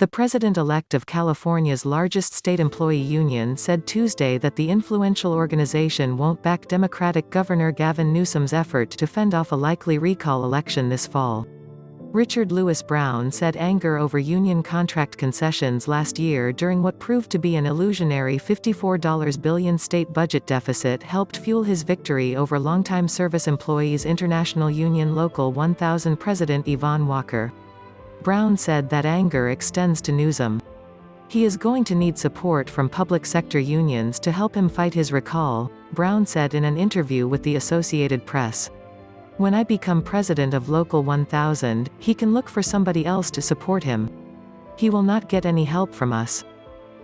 The president-elect of California's largest state employee union said Tuesday that the influential organization won't back Democratic Governor Gavin Newsom's effort to fend off a likely recall election this fall. Richard Lewis Brown said anger over union contract concessions last year during what proved to be an illusionary $54 billion state budget deficit helped fuel his victory over longtime Service Employees International Union Local 1000 President Yvonne Walker. Brown said that anger extends to Newsom. He is going to need support from public sector unions to help him fight his recall, Brown said in an interview with the Associated Press. When I become president of Local 1000, he can look for somebody else to support him. He will not get any help from us.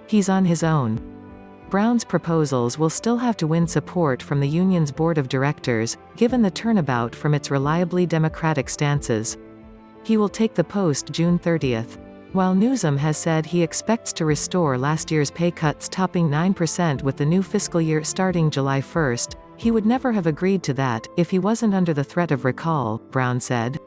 He's on his own. Brown's proposals will still have to win support from the union's board of directors, given the turnabout from its reliably Democratic stances. He will take the post June 30th. While Newsom has said he expects to restore last year's pay cuts topping 9% with the new fiscal year starting July 1st, he would never have agreed to that if he wasn't under the threat of recall, Brown said.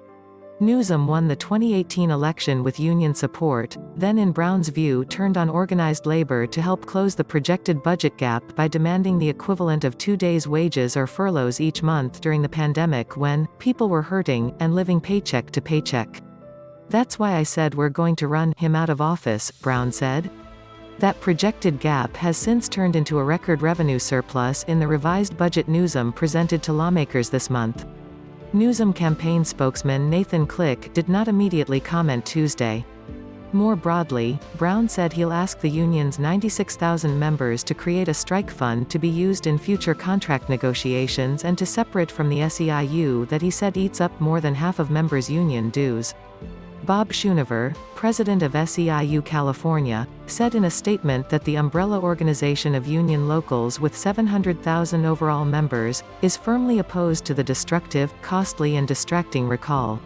Newsom won the 2018 election with union support, then in Brown's view turned on organized labor to help close the projected budget gap by demanding the equivalent of 2 days' wages or furloughs each month during the pandemic when people were hurting and living paycheck to paycheck. That's why I said we're going to run him out of office, Brown said. That projected gap has since turned into a record revenue surplus in the revised budget Newsom presented to lawmakers this month. Newsom campaign spokesman Nathan Click did not immediately comment Tuesday. More broadly, Brown said he'll ask the union's 96,000 members to create a strike fund to be used in future contract negotiations and to separate from the SEIU that he said eats up more than half of members' union dues. Bob Schoonover, president of SEIU California, said in a statement that the umbrella organization of union locals with 700,000 overall members, is firmly opposed to the destructive, costly and distracting recall.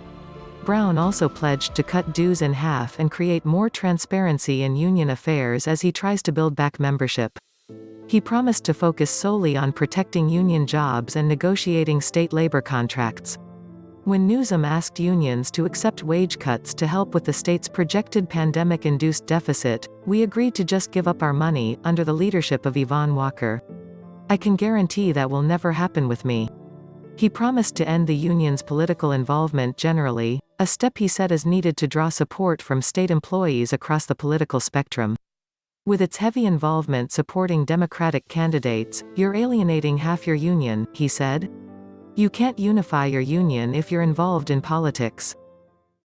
Brown also pledged to cut dues in half and create more transparency in union affairs as he tries to build back membership. He promised to focus solely on protecting union jobs and negotiating state labor contracts. When Newsom asked unions to accept wage cuts to help with the state's projected pandemic-induced deficit, we agreed to just give up our money, under the leadership of Yvonne Walker. I can guarantee that will never happen with me. He promised to end the union's political involvement generally, a step he said is needed to draw support from state employees across the political spectrum. With its heavy involvement supporting Democratic candidates, you're alienating half your union, he said. You can't unify your union if you're involved in politics.